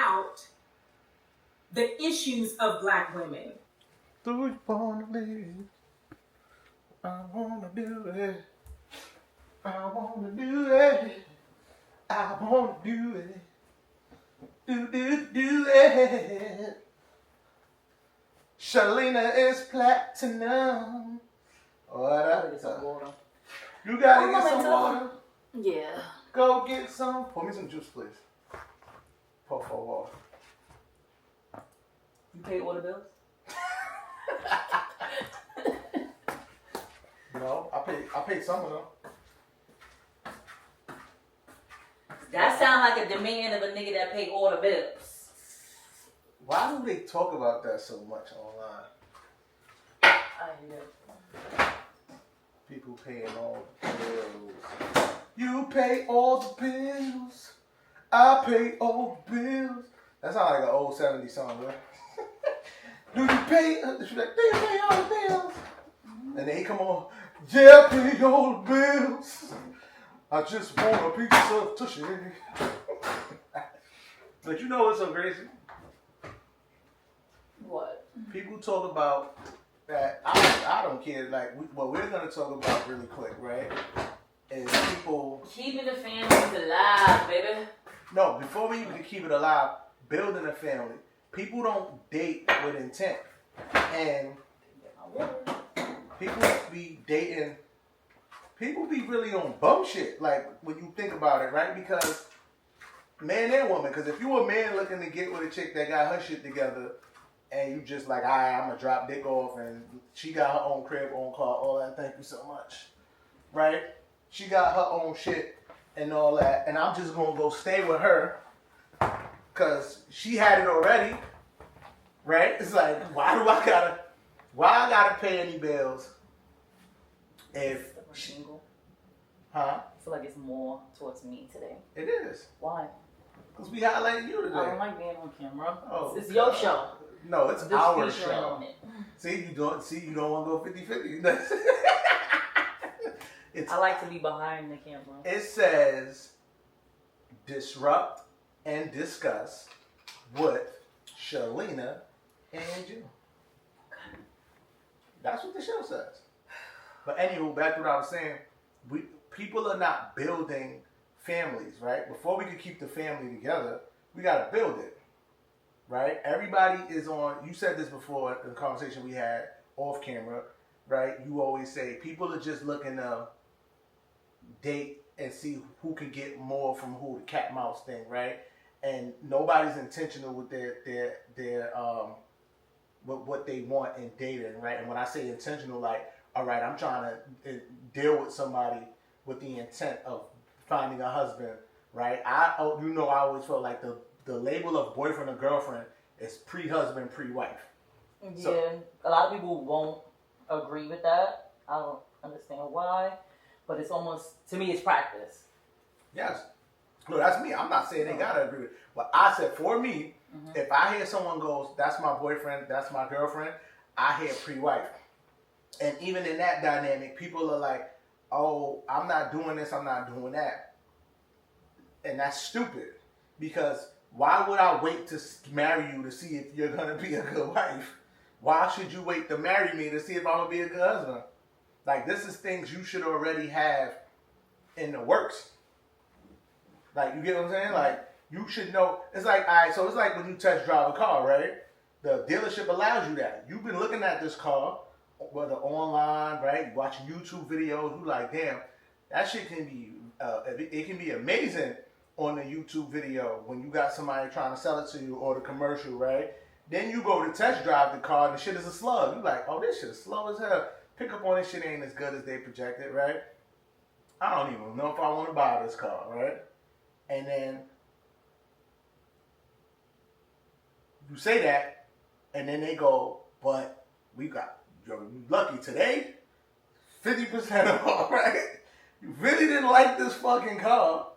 out the issues of Black women. Do you wanna live? I wanna do it. I wanna do it. I wanna do it. Do it. Shelina is platinum. What Get some water. You gotta get some water. Yeah. Go get some. Pour me some juice, please. Pour for water. You pay all the bills? No, I paid some of them. That sounds like a demand of a nigga that pay all the bills. Why do they talk about that so much online? I hear. People paying all the bills. You pay all the bills. I pay all the bills. That sounds like an old 70s song, right? Do you pay? She's like, do you pay all the bills? And then he come on, yeah, I pay all the bills. I just want a piece of tushy. But you know what's so crazy? What? People talk about that. I don't care. Like, what we're going to talk about really quick, right? Is people keeping the families alive, baby. No, before we even keep it alive, building a family. People don't date with intent, and people be dating. People be really on bum shit, like when you think about it, right? Because man and woman. Because if you a man looking to get with a chick that got her shit together, and you just like, I'm gonna drop dick off, and she got her own crib, own car, all that. Thank you so much, right? She got her own shit and all that, and I'm just gonna go stay with her because she had it already, right? It's like, why I gotta pay any bills if single? Huh? I feel like it's more towards me today. It is. Why? Because we highlighting you today. I don't like being on camera. Oh, it's your show. No, it's our show. On it. See, you don't want to go 50-50. I like to be behind the camera. It says disrupt and discuss with Shelina and you. That's what the show says. But anywho, back to what I was saying. People are not building families, right? Before we could keep the family together, we got to build it, right? Everybody is on, you said this before in the conversation we had off camera, right? You always say people are just looking to date and see who can get more from who, the cat mouse thing, right? And nobody's intentional with their with what they want in dating, right? And when I say intentional, like, all right, I'm trying to deal with somebody with the intent of finding a husband, right? I always felt like the label of boyfriend or girlfriend is pre-husband, pre-wife. Yeah, so, a lot of people won't agree with that. I don't understand why, but it's almost, to me, it's practice. Yes. No, that's me. I'm not saying they gotta agree with it. But I said, for me, if I hear someone goes, that's my boyfriend, that's my girlfriend, I hear pre-wife. And even in that dynamic, people are like, oh, I'm not doing this, I'm not doing that. And that's stupid. Because why would I wait to marry you to see if you're going to be a good wife? Why should you wait to marry me to see if I'm going to be a good husband? Like, this is things you should already have in the works. Like, you get what I'm saying? Like, you should know. It's like, all right, so it's like when you test drive a car, right? The dealership allows you that. You've been looking at this car, whether online, right? Watching YouTube videos, you like, damn, that shit can be, it can be amazing on the YouTube video when you got somebody trying to sell it to you or the commercial, right? Then you go to test drive the car and the shit is a slug. You like, oh, this shit is slow as hell. Pick up on this shit ain't as good as they projected, right? I don't even know if I want to buy this car, right? And then you say that, and then they go, but we got, you're lucky today, 50% off, right? You really didn't like this fucking car,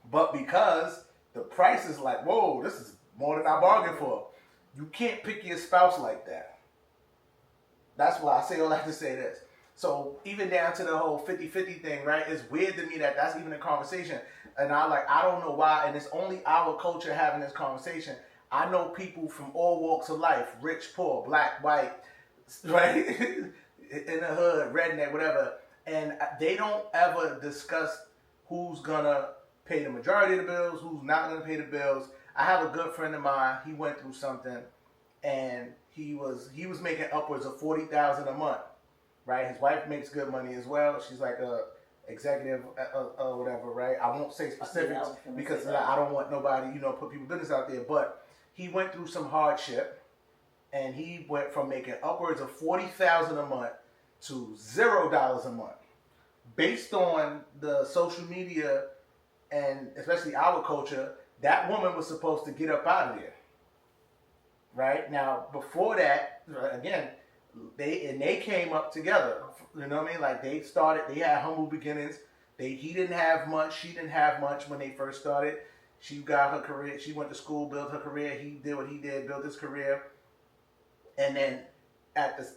but because the price is like, whoa, this is more than I bargained for. You can't pick your spouse like that. That's why I say all that to say this. So even down to the whole 50-50 thing, right? It's weird to me that that's even a conversation. And I don't know why. And it's only our culture having this conversation. I know people from all walks of life, rich, poor, black, white, right? In the hood, redneck, whatever. And they don't ever discuss who's gonna pay the majority of the bills, who's not gonna pay the bills. I have a good friend of mine. He went through something, and he was making upwards of $40,000 a month. Right, his wife makes good money as well. She's like a executive or whatever. Right, I won't say specifics because I don't want nobody, put people's business out there. But he went through some hardship, and he went from making upwards of $40,000 a month to $0 a month, based on the social media and especially our culture. That woman was supposed to get up out of there. Right now, before that, again. They came up together, you know what I mean? Like they had humble beginnings. He didn't have much, she didn't have much when they first started. She got her career, she went to school, built her career. He did what he did, built his career, and then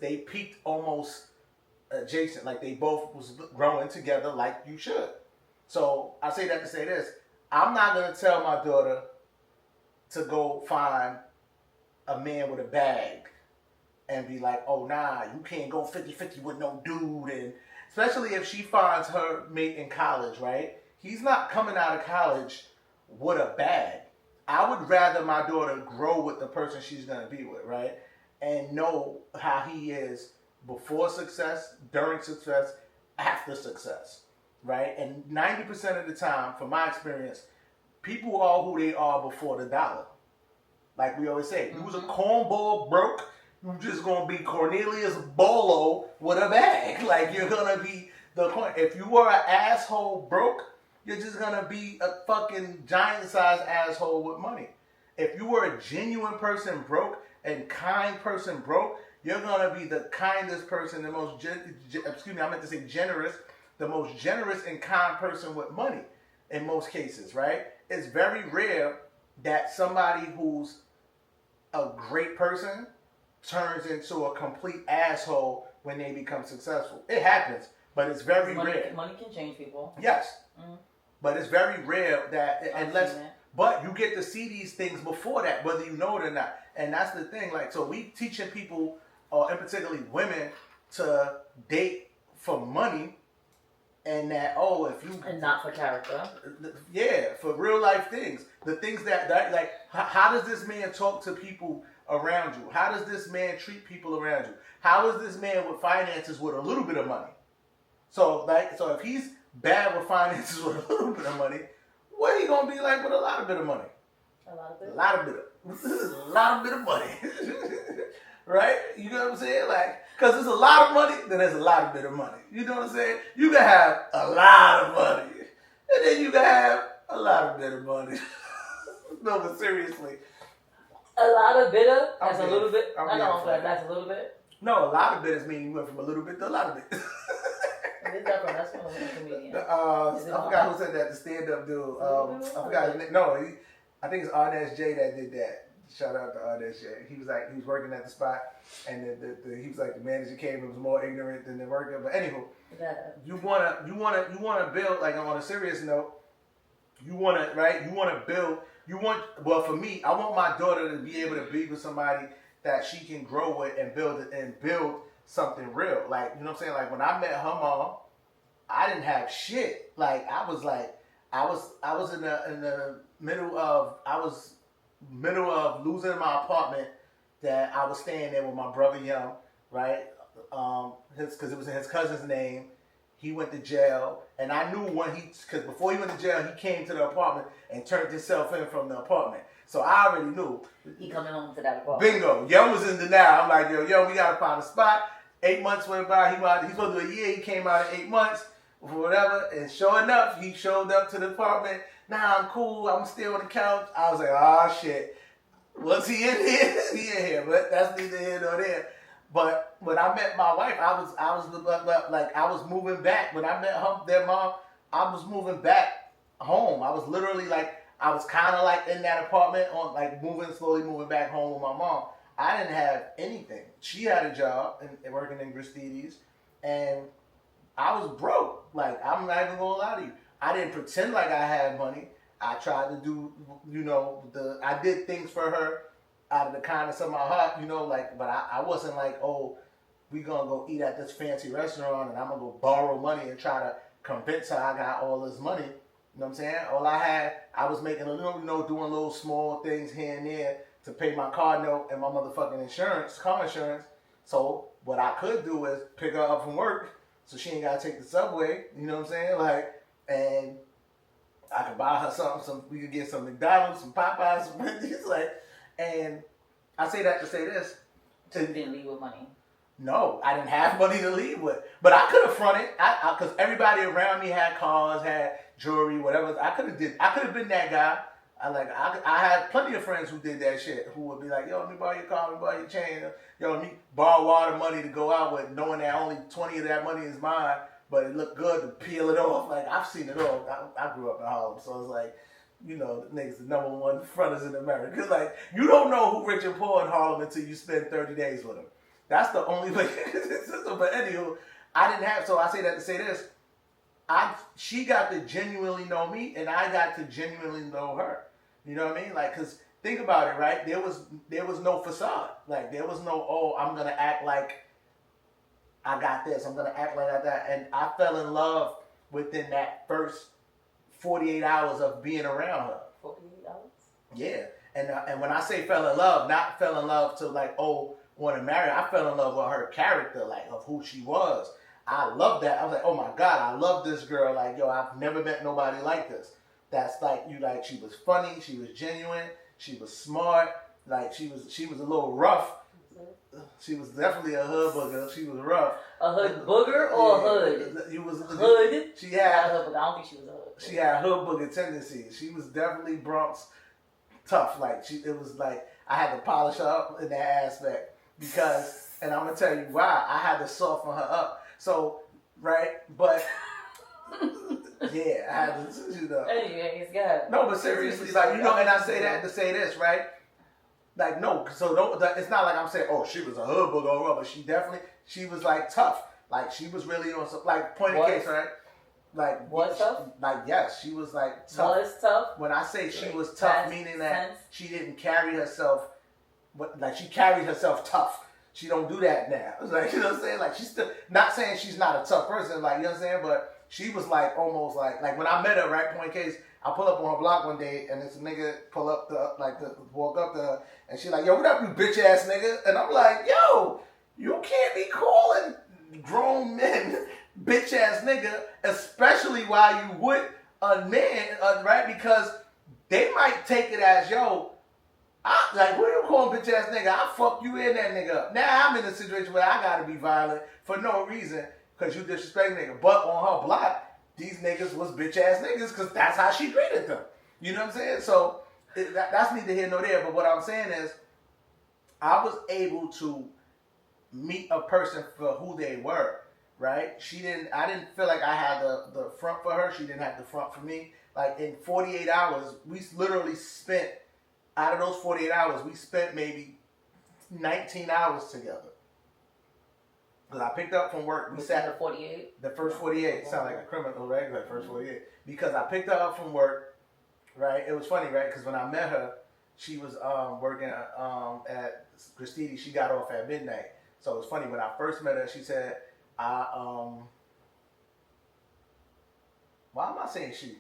they peaked almost adjacent. Like they both was growing together, like you should. So I say that to say this: I'm not gonna tell my daughter to go find a man with a bag and be like, oh, nah, you can't go 50-50 with no dude. And especially if she finds her mate in college, right? He's not coming out of college with a bag. I would rather my daughter grow with the person she's going to be with, right? And know how he is before success, during success, after success, right? And 90% of the time, from my experience, people are who they are before the dollar. Like we always say, you was a cornball broke, you're just gonna be Cornelius Bolo with a bag. Like you're gonna be the coin. If you were an asshole broke, you're just gonna be a fucking giant-sized asshole with money. If you were a genuine person broke and kind person broke, you're gonna be the kindest person, the most I meant to say generous, the most generous and kind person with money in most cases, right? It's very rare that somebody who's a great person turns into a complete asshole when they become successful. It happens, but it's very rare. Money can change people. Yes. But it's very rare but you get to see these things before that, whether you know it or not. And that's the thing. Like, so we teaching people, and particularly women, to date for money, and that, and not for character. Yeah, for real life things. The things that like, how does this man talk to people around you? How does this man treat people around you? How is this man with finances with a little bit of money? So if he's bad with finances with a little bit of money, what are he gonna be like with a lot of bit of money? A lot of bit of money. Right? You know what I'm saying? Like, because there's a lot of money, then there's a lot of bit of money. You know what I'm saying? You can have a lot of money, and then you can have a lot of bit of money. No, but seriously. A lot of bitter? That's a little bit? That's a little bit? No, a lot of bitters mean you went from a little bit to a lot of bit. That's from a comedian. I forgot who said that, the stand-up dude. I forgot his name. No, I think it's Arnaz J that did that. Shout out to Arnaz J. He was working at the spot, and he was like, the manager came and was more ignorant than the worker. But anywho, you wanna build, like, on a serious note, well, for me, I want my daughter to be able to be with somebody that she can grow with and build something real. Like, you know what I'm saying? Like, when I met her mom, I didn't have shit. Like, I was in the middle of losing my apartment that I was staying there with my brother Young, right? Because it was in his cousin's name. He went to jail, and I knew because before he went to jail, he came to the apartment and turned himself in from the apartment. So I already knew. He coming home to that apartment. Bingo. Young was in denial. I'm like, yo, we gotta find a spot. 8 months went by. He's supposed to do a year. He came out in 8 months, or whatever. And sure enough, he showed up to the apartment. Nah, I'm cool. I'm still on the couch. I was like, oh shit. Was he in here? He in here, but that's neither here nor there. But when I met my wife, I was moving back. When I met their mom, I was moving back home. I was literally I was kind of like in that apartment slowly moving back home with my mom. I didn't have anything. She had a job and working in Gristedes, and I was broke. Like, I'm not even gonna lie to you. I didn't pretend like I had money. I tried to do, I did things for her out of the kindness of my heart, like, but I wasn't like, oh, we gonna go eat at this fancy restaurant and I'm gonna go borrow money and try to convince her I got all this money. You know what I'm saying? All I had, I was making a little, doing little small things here and there to pay my car note and my motherfucking insurance, car insurance. So what I could do is pick her up from work so she ain't gotta take the subway. You know what I'm saying? Like, and I could buy her something. We could get some McDonald's, some Popeyes, some Wendy's. Like, and I say that to say this. You didn't leave with money. No, I didn't have money to leave with, but I could have fronted. Because everybody around me had cars, had jewelry, whatever. I could have been that guy. I had plenty of friends who did that shit. Who would be like, yo, let me borrow your car, let me borrow your chain. Yo, let me borrow water money to go out with, knowing that only 20 of that money is mine. But it looked good to peel it off. Like, I've seen it all. I grew up in Harlem, so it's like, niggas the number one fronters in America. Like, you don't know who rich and poor in Harlem until you spend 30 days with them. That's the only way. But anywho, I didn't have, so I say that to say this. She got to genuinely know me, and I got to genuinely know her. You know what I mean? Like, because think about it, right? There was no facade. Like, there was no, oh, I'm going to act like I got this. I'm going to act like I got that. And I fell in love within that first 48 hours of being around her. 48 hours? Yeah. And when I say fell in love, not fell in love to like, oh, want to marry her. I fell in love with her character, like, of who she was. I love that. I was like, oh my God, I love this girl. Like, yo, I've never met nobody like this. That's like, she was funny, she was genuine, she was smart, like, she was a little rough. She was definitely a hood booger. She was rough. A hood booger or a hood? Hood? She had, I don't think she was a hood. She had hood booger tendencies. She was definitely Bronx tough. Like, it was like, I had to polish her up in that aspect because, and I'm going to tell you why, I had to soften her up. So, right, but, yeah, I had to, Anyways, yeah. No, but seriously, like, and I say that to say this, right? Like, no, so it's not like I'm saying, oh, she was a hood booger, but she was like tough. Like, she was really on some, like, point of case, right? Like, was tough? Like, yes, she was like tough. Was tough? When I say she was tough, meaning that she didn't carry herself, like, she carried herself tough. She don't do that now. Like, you know what I'm saying? Like, she's still, not saying she's not a tough person, like, you know what I'm saying? But she was like, almost like when I met her, right, point case, I pull up on her block one day, and this nigga walk up to her, and she like, yo, what up, you bitch ass nigga? And I'm like, yo, you can't be calling grown men bitch ass nigga, especially while you with a man, right? Because they might take it as, yo, like, what you calling bitch ass nigga? I fuck you in that nigga up. Now I'm in a situation where I gotta be violent for no reason because you disrespect nigga. But on her block, these niggas was bitch ass niggas because that's how she treated them. You know what I'm saying? So that's neither here nor there. But what I'm saying is, I was able to meet a person for who they were. Right? I didn't feel like I had the front for her. She didn't have the front for me. Like, in 48 hours, we literally spent, out of those 48 hours, we spent maybe 19 hours together. Because I picked up from work. We sat the 48? The first 48. Sound like a criminal, right? Like, first 48. Because I picked her up from work, right? It was funny, right? Because when I met her, she was working at Christine. She got off at midnight. So it was funny. When I first met her, she said, why am I saying she?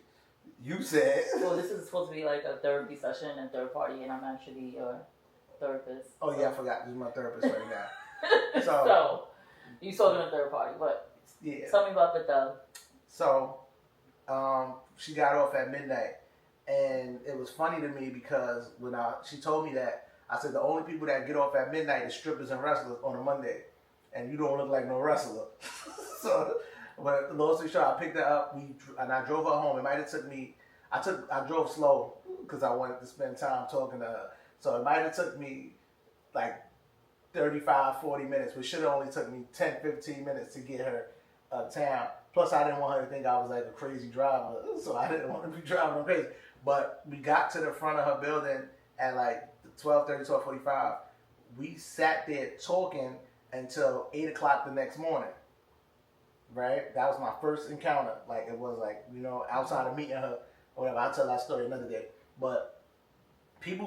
You said. Well, this is supposed to be like a therapy session and third party, and I'm actually your therapist. Oh, yeah, I forgot. This is my therapist right now. So you told her in third party, but yeah. Tell me about the dub. So, she got off at midnight, and it was funny to me because when she told me that, I said the only people that get off at midnight is strippers and wrestlers on a Monday. And you don't look like no wrestler. So, but long story short, I picked her up, and I drove her home. It might have took me, I drove slow because I wanted to spend time talking to her. So it might have took me like 35, 40 minutes, which should have only took me 10, 15 minutes to get her town. Plus, I didn't want her to think I was like a crazy driver, so I didn't want to be driving her crazy. But we got to the front of her building at like 12:30, 12:45. We sat there talking until 8 o'clock the next morning. right? That was my first encounter. Like it was like, you know, outside of meeting her or whatever. I'll tell that story another day. But people